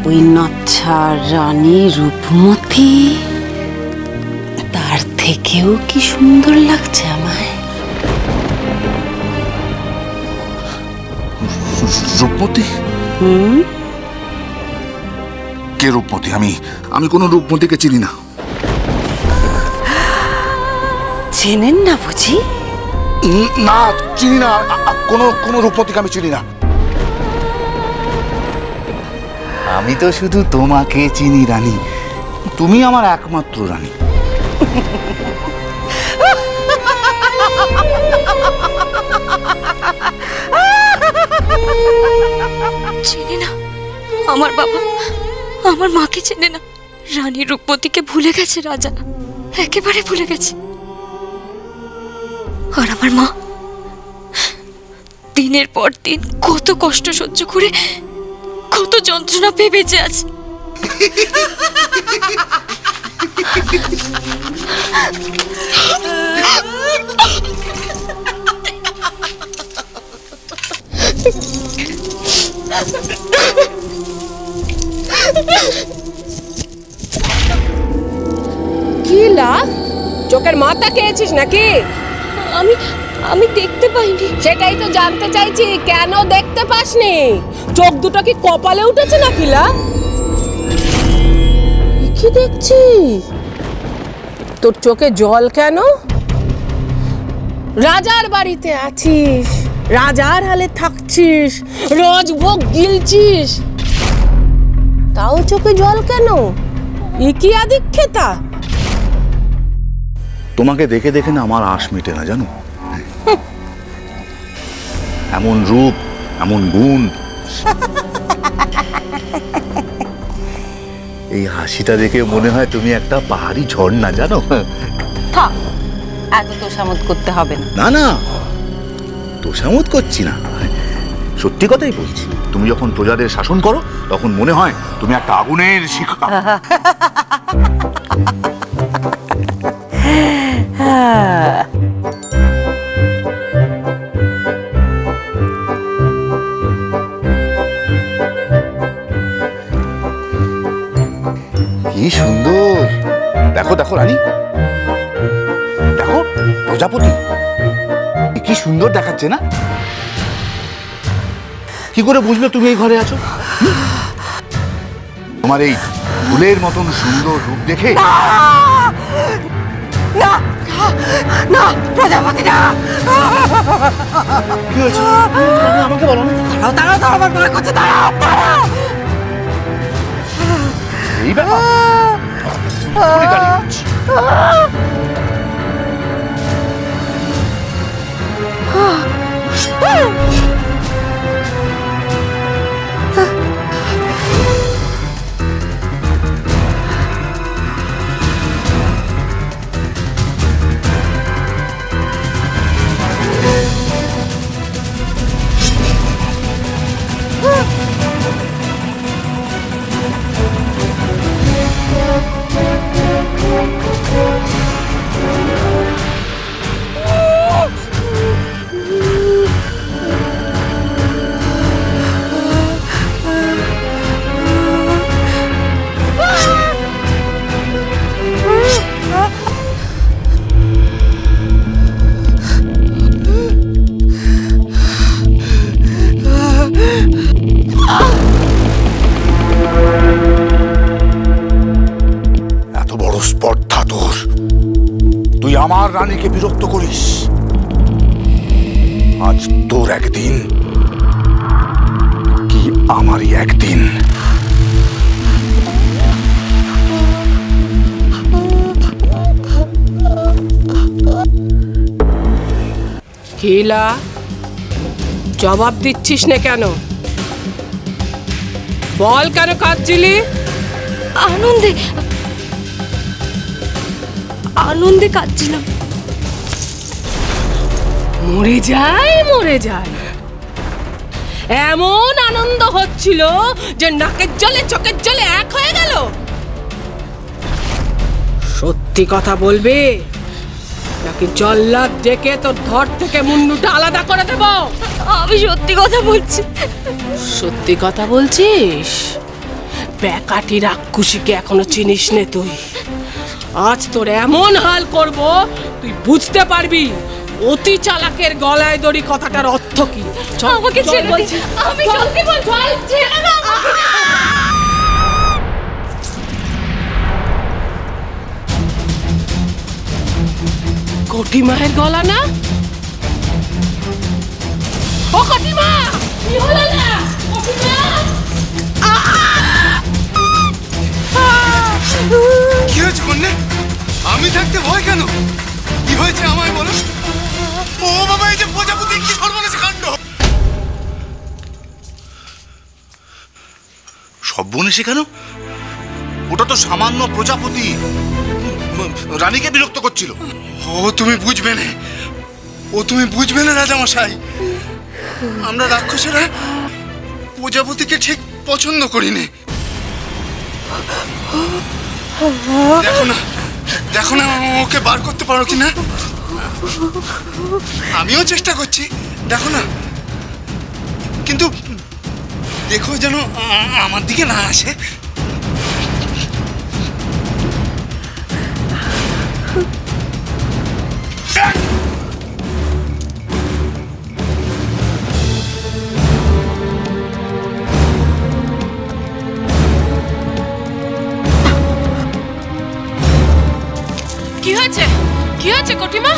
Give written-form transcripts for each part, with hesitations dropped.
ওই নচ্ছা রানী রূপমতি তার থেকেও কি সুন্দর লাগছে আমায়। রূপমতি? কে রূপমতি? আমি কোনো রূপমতিকে চিনি না। চেনেন না বুঝি? না, চিনি না, কোনো রূপমতিকে আমি চিনি না। আমি তো শুধু তোমাকে চিনি রানী, তুমি আমার একমাত্র রানী। চেনে না আমার বাবা, আমার মাকে চেনে না। রানী রূপমতিকে ভুলে গেছে রাজা, একেবারে ভুলে গেছে। আর আমার মা দিনের পর দিন কত কষ্ট সহ্য করে, কত যন্ত্রণা পেয়ে বেঁচে আছে। কি লাভ? চোখের মাথা খেয়েছিস নাকি? আমি দেখতে পাইনি। সেটাই তো জানতে চাইছি, কেন দেখতে পাসনি? চোখ দুটো কি কপালে উঠেছে নাকি? লাভ কি দেখছিস? তোর চোখে জল কেন? রাজার বাড়িতে আছিস, রাজার হালে থাকছিস, রাজভোগ গিলছিস, তাও চোখে জল কেন? কি আদিক্ষেতা? তোমাকে দেখে দেখে না আমার আশ মিটে না, জানো? এমন রূপ, এমন গুণ। এই হাসিটা দেখে মনে হয় তুমি একটা পাহাড়ি ঝর্ণা, জানো? থাক, এত তোষামত করতে হবে না। না না, তোষামত করছি না, সত্যি কথাই বলছি। তুমি যখন প্রজাদের শাসন করো তখন মনে হয় তুমি একটা আগুনের শিখা। কি সুন্দর! দেখো দেখো রানী, দেখো প্রজাপতি কি সুন্দর দেখাচ্ছে না? কি করে বুঝলে তুমি এই ঘরে আছো? তোমার এই ফুলের মতন সুন্দর রূপ দেখে। না না, প্রজাপতি না। কি হয়েছে আমাকে বলো না। দাঁড়াও দাঁড়াও, আমার ভয় করছে। দাঁড়াও দাঁড়াও। এই ব্যাপার? আমার রানীকে বিরক্ত করিস। আজ তোর একদিন কি আমারই একদিন। কিলা জবাব দিচ্ছিস না কেন? বল, কেন কাঁদছিলি? আনন্দে আনন্দে কাঁদছিলাম। মরে যায় মরে যায়, এমন আনন্দ হচ্ছিল যে নাকের জলে চোখের জলে এক হয়ে গেল। সত্যি কথা বলবি নাকি জল্লাদ ডেকে তোর ধর থেকে মুন্ডুটা আলাদা করে দেব? আমি সত্যি কথা বলছি। সত্যি কথা বলছিস? ব্যাকাটি রাক্ষসীকে এখনো চিনিস নে তুই। আজ তোর এমন হাল করব তুই বুঝতে পারবি অতি চালাকের গলায় দড়ি কথাটার অর্থ কি। আমাকে ছেড়ে দে, আমি সত্যি বলছি, ছেড়ে দাও আমাকে। কটিমায়ের গলা না? ও কটিমা, কি হলো না? কটিমা! কি হয়েছে কন্যা? আমি থাকতে ভয় কেন? কি হয়েছে আমায় বলো। ও বাবা, এই যে প্রজাপতি, কি সর্বনাশ কাণ্ড! সর্বনেশে কেন? ওটা তো সামান্য প্রজাপতি, রানীকে বিরক্ত করছিল। ও তুমি বুঝবে না, ও তুমি বুঝবে না রাজামশাই। আমরা রাক্ষসেরা প্রজাপতিকে ঠিক পছন্দ করি না। দেখো না, দেখো না ওকে বার করতে পারো কিনা। আমিও চেষ্টা করছি, দেখো না, কিন্তু দেখো যেন আমার দিকে না আসে। কি হয়েছে? কি হয়েছে কটিমা?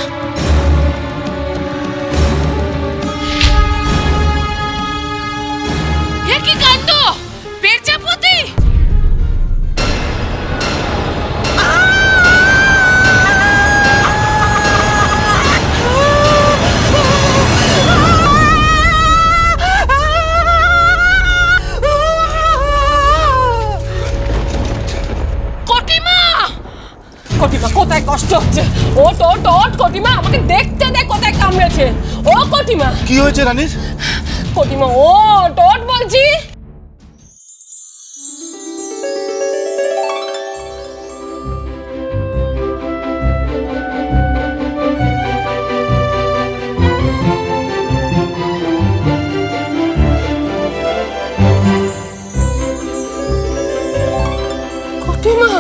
এ কি কাণ্ড! পেঁচাপতি! কটিমা, কোথায় কষ্ট হচ্ছে? ওট ওট ওট কটিমা, আমাকে দেখতে দে কোথায় কামড়েছে। ও কটিমা! কি হয়েছে রানীর? কটিমা ওট ওট বলছি। কটিমা!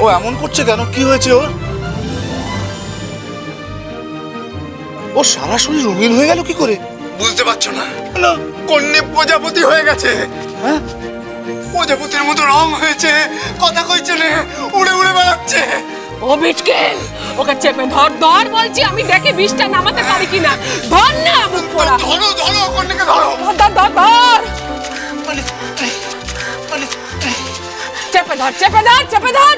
ও এমন করছে কেন? কি হয়েছে ওর? ও সারা শরীর রঙিন হয়ে গেল কি করে? বুঝতে পারছো না? কন্যা প্রজাপতি হয়ে গেছে। হ্যাঁ, প্রজাপতির মতো রং হয়েছে, কথা কইছে না, উড়ে উড়ে বেড়াচ্ছে। ও বিটকেল, ওকে চেপে ধর ধর বলছি, আমি দেখে বিষটা নামাতে পারি কিনা। ধর না মুখ পোড়া। ধরো ধরো, কন্যাকে ধরো। ধর ধর ধর, চেপে ধর চেপে ধর চেপে ধর।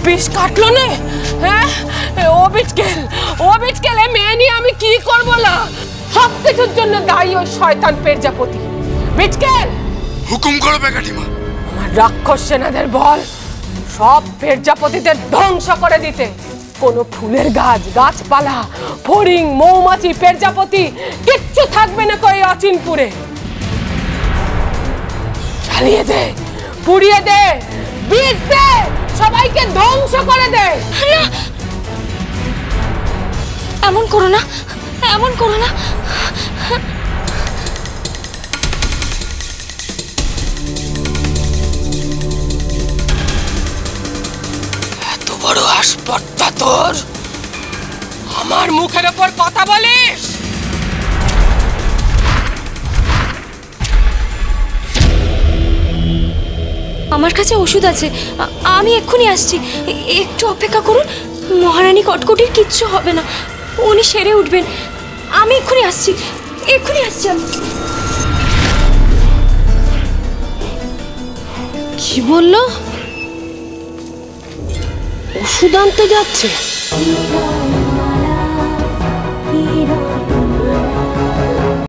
বিষ কাটলো না? হ্যাঁ, ও বিটকেল, মেয়ে নিয়ে আমি কি করবো না? সব কিছুর জন্য দায়ী ওই শয়তান পেরজাপতি। বিটকেল, হুকুম করো বেকাটিমা। আমার রাক্ষস সেনাদের বল সব পেরজাপতিদের ধ্বংস করে দিতে। কোনো ফুলের গাছ, গাছপালা, ফড়িং, মৌমাছি, পেরজাপতি কিচ্ছু থাকবে না কই অচিনপুরে। জ্বালিয়ে দে, পুড়িয়ে দে, বিষ দে, সবাইকে ধ্বংস করে দে। না, এমন করো না, এমন করো না। এত বড় আসপটটা তোর, আমার মুখের ওপর কথা বলিস? আমার কাছে ওষুধ আছে, আমি এক্ষুনি আসছি। একটু অপেক্ষা করুন, মহারানী কটকটির কিচ্ছু হবে না, উনি সেরে উঠবেন। আমি এক্ষুনি আসছি, এক্ষুনি আসছি আমি। কি বললো? ওষুধ আনতে যাচ্ছে?